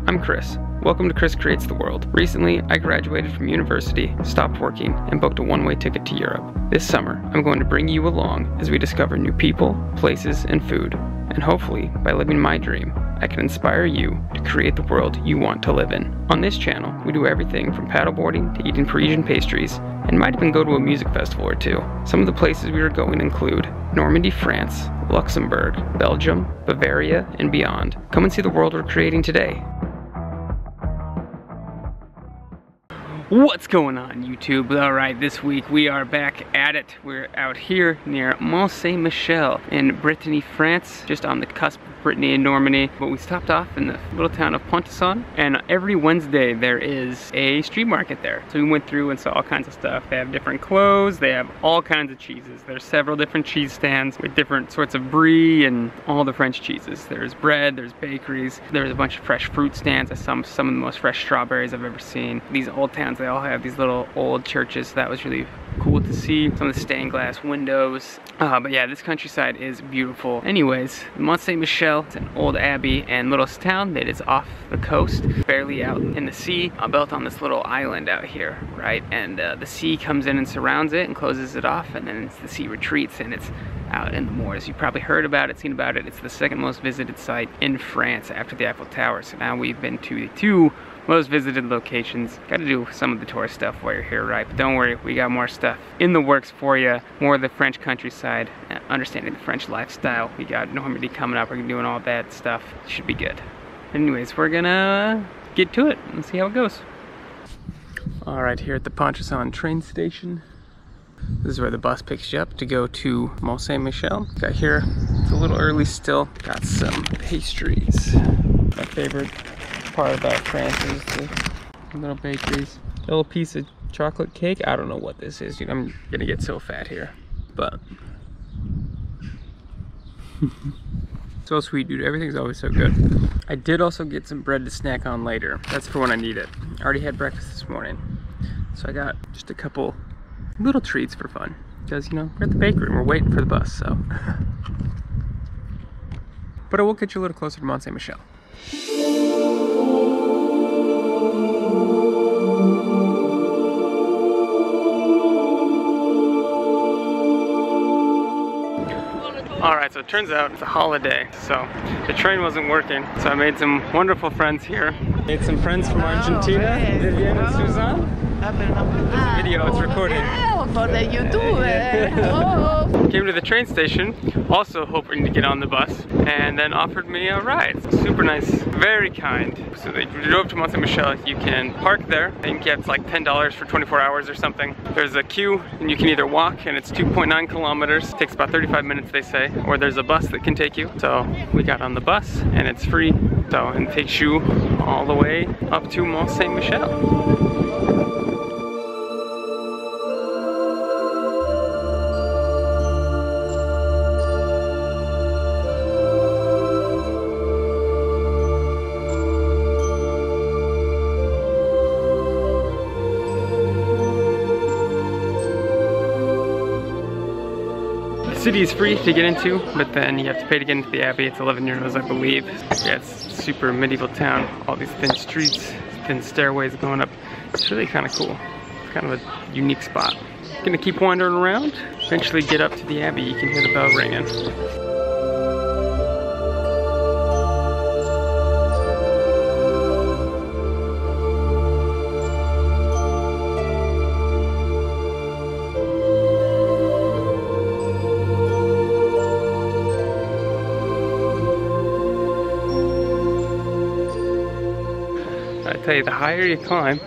I'm Chris. Welcome to Chris Creates the World. Recently, I graduated from university, stopped working, and booked a one-way ticket to Europe. This summer, I'm going to bring you along as we discover new people, places, and food. And hopefully, by living my dream, I can inspire you to create the world you want to live in. On this channel, we do everything from paddleboarding to eating Parisian pastries, and might even go to a music festival or two. Some of the places we are going include Normandy, France, Luxembourg, Belgium, Bavaria, and beyond. Come and see the world we're creating today. What's going on, YouTube? Alright, this week we are back at it. We're out here near Mont St. Michel in Bretagne, France, just on the cusp of Brittany and Normandy. But we stopped off in the little town of Pontorson, and every Wednesday there is a street market there. So we went through and saw all kinds of stuff. They have different clothes, they have all kinds of cheeses. There's several different cheese stands with different sorts of brie and all the French cheeses. There's bread, there's bakeries, there's a bunch of fresh fruit stands. I saw some of the most fresh strawberries I've ever seen. These old towns, they all have these little old churches. That was really cool to see. Some of the stained glass windows. But yeah, this countryside is beautiful. Anyways, Mont St. Michel, it's an old abbey and little town that is off the coast, barely out in the sea, built on this little island out here, right? And the sea comes in and surrounds it and closes it off, and then the sea retreats and it's out in the moors. You've probably heard about it, seen about it. It's the second most visited site in France after the Eiffel Tower. So now we've been to the two most visited locations. Got to do some of the tourist stuff while you're here, right? But don't worry, we got more stuff in the works for you. More of the French countryside, understanding the French lifestyle. We got Normandy coming up. We're doing all that stuff. Should be good. Anyways, we're gonna get to it and see how it goes. All right, here at the Pontorson train station. This is where the bus picks you up to go to Mont St. Michel. Got here, it's a little early still. Got some pastries. My favorite part about France is the little bakeries. A little piece of chocolate cake. I don't know what this is, dude. I'm gonna get so fat here, but so sweet, dude. Everything's always so good. I did also get some bread to snack on later. That's for when I need it. I already had breakfast this morning, so I got just a couple little treats for fun, because, you know, we're at the bakery and we're waiting for the bus, so. But I will get you a little closer to Mont St. Michel. Alright, so it turns out it's a holiday, so the train wasn't working, so I made some wonderful friends here. Made some friends from Argentina, Vivian and Suzanne. There's a video, it's recorded. For the YouTube. Came to the train station, also hoping to get on the bus, and then offered me a ride. Super nice, very kind. So they drove to Mont St. Michel. You can park there. I think it's like $10 for 24 hours or something. There's a queue, and you can either walk, and it's 2.9 kilometers. It takes about 35 minutes, they say, or there's a bus that can take you. So we got on the bus, and it's free. So, and it takes you all the way up to Mont St. Michel. The city is free to get into, but then you have to pay to get into the abbey. It's 11 euros, I believe. Yeah, it's a super medieval town. All these thin streets, thin stairways going up. It's really kind of cool. It's kind of a unique spot. Gonna keep wandering around. Eventually get up to the abbey. You can hear the bell ringing. I tell you, the higher you climb,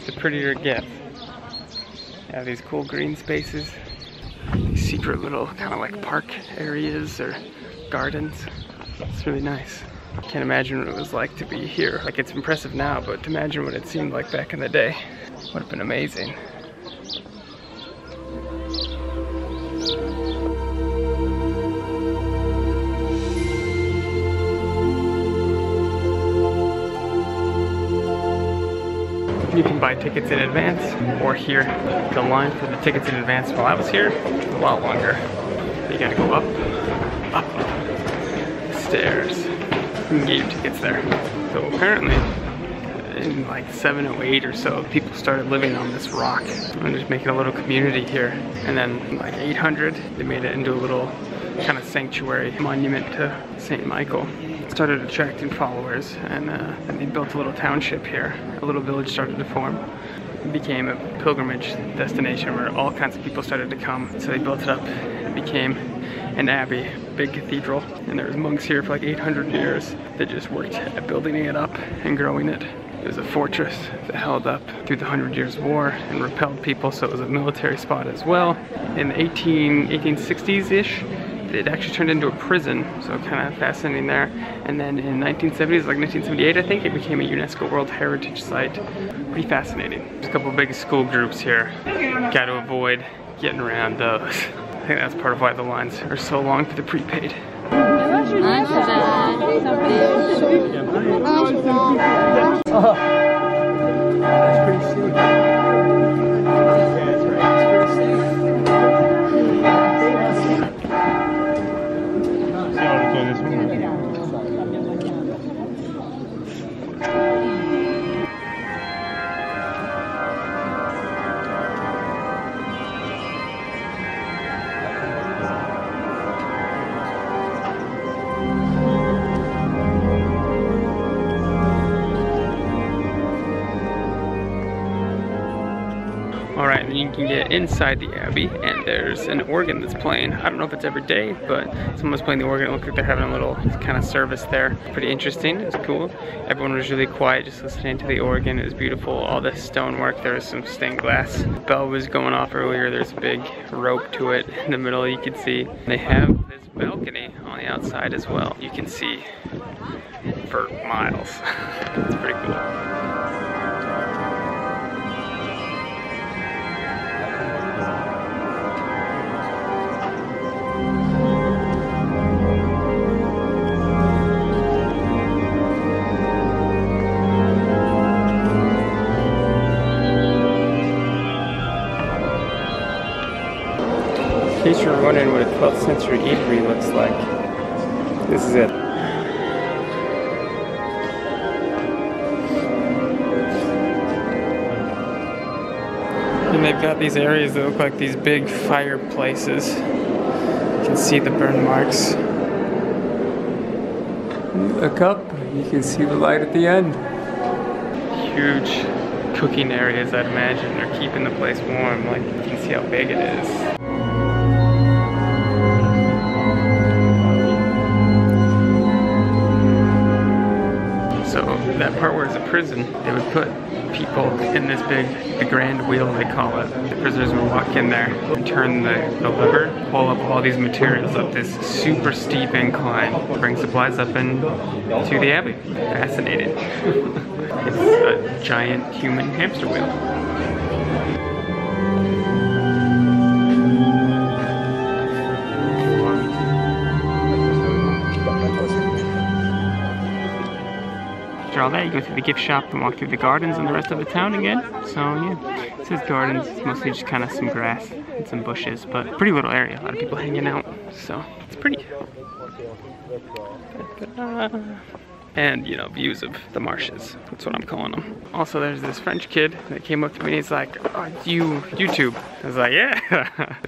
the prettier it gets. You have these cool green spaces, these secret little kind of like park areas or gardens. It's really nice. I can't imagine what it was like to be here. Like, it's impressive now, but to imagine what it seemed like back in the day would have been amazing. You can buy tickets in advance, or here, the line for the tickets in advance while I was here, a lot longer. You gotta go up the stairs. parking gate gets there. So apparently, in like 708 or so, people started living on this rock and just making a little community here. And then like 800, they made it into a little kind of sanctuary monument to St. Michael. It started attracting followers, and they built a little township here. A little village started to form. It became a pilgrimage destination where all kinds of people started to come. So they built it up. It became an abbey, big cathedral, and there was monks here for like 800 years that just worked at building it up and growing it. It was a fortress that held up through the 100 Years' War and repelled people, so it was a military spot as well. In the 1860s-ish, it actually turned into a prison, so kind of fascinating there. And then in 1970s, like 1978 I think, it became a UNESCO World Heritage Site. Pretty fascinating. There's a couple of big school groups here. Got to avoid getting around those. I think that's part of why the lines are so long for the prepaid. That's pretty sweet. Alright, and you can get inside the Abbey, and there's an organ that's playing. I don't know if it's every day, but someone's playing the organ. It looks like they're having a little kind of service there. Pretty interesting, it's cool. Everyone was really quiet just listening to the organ. It was beautiful, all the stonework. There was some stained glass. The bell was going off earlier. There's a big rope to it in the middle, you can see. They have this balcony on the outside as well. You can see for miles. It's pretty cool. In case you're wondering what a 12th century eatery looks like, this is it. And they've got these areas that look like these big fireplaces. You can see the burn marks. Look up, you can see the light at the end. Huge cooking areas, I'd imagine. They're keeping the place warm. Like, you can see how big it is. So that part where it's a prison, they would put people in this big, the grand wheel they call it. The prisoners would walk in there and turn the lever, pull up all these materials up this super steep incline, bring supplies up into the Abbey. Fascinating. It's a giant human hamster wheel. After all that, you go through the gift shop and walk through the gardens and the rest of the town again. So yeah, it says gardens. It's mostly just kind of some grass and some bushes, but pretty little area. A lot of people hanging out, so it's pretty. And, you know, views of the marshes. That's what I'm calling them. Also, there's this French kid that came up to me and he's like, "Oh, you YouTube?" I was like, "Yeah."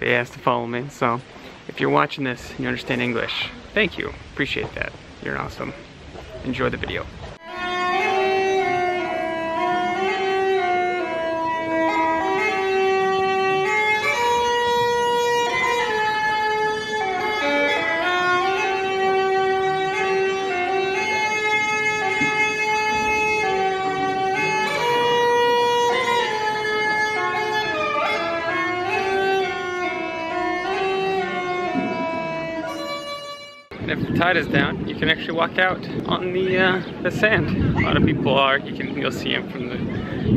He has to follow me, so if you're watching this and you understand English, thank you. Appreciate that. You're awesome. Enjoy the video. And if the tide is down, you can actually walk out on the sand. A lot of people are. You'll see them from the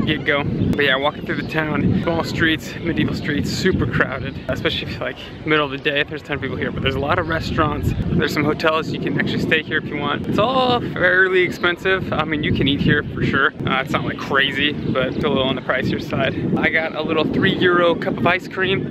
get-go. But yeah, walking through the town, small streets, medieval streets, super crowded. Especially if like middle of the day, there's a ton of people here. But there's a lot of restaurants. There's some hotels. You can actually stay here if you want. It's all fairly expensive. I mean, you can eat here for sure. It's not like crazy, but it's a little on the pricier side. I got a little €3 cup of ice cream.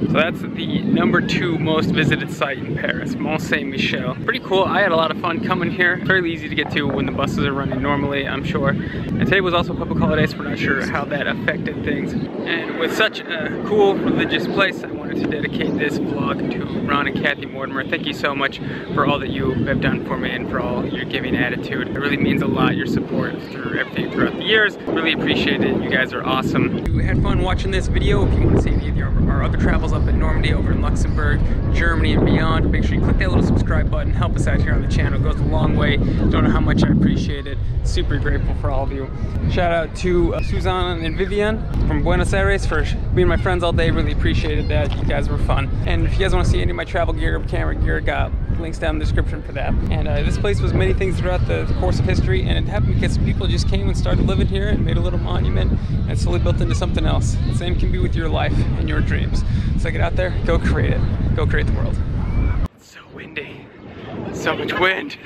So that's the #2 most visited site in Paris, Mont St. Michel. pretty cool. I had a lot of fun coming here. Fairly easy to get to when the buses are running normally, I'm sure. And today was also a public holiday, so we're not sure how that affected things. And with such a cool religious place, I wanted to dedicate this vlog to Ron and Kathy Mortimer. Thank you so much for all that you have done for me and for all your giving attitude. It really means a lot, your support through everything throughout the years. Really appreciate it. You guys are awesome. If you had fun watching this video, if you want to see any of our other travels up in Normandy, over in Luxembourg, Germany, and beyond, make sure you click that little subscribe button. Help us out here on the channel. It goes a long way. Don't know how much I appreciate it. Super grateful for all of you. Shout out to Suzanne and Vivian from Buenos Aires for being my friends all day. Really appreciated that. You guys were fun. And if you guys want to see any of my travel gear, camera gear, got links down in the description for that. And this place was many things throughout the course of history, and it happened because people just came and started living here and made a little monument and slowly built into something else. The same can be with your life and your dreams. So get out there, go create it. Go create the world. It's so windy. So much wind.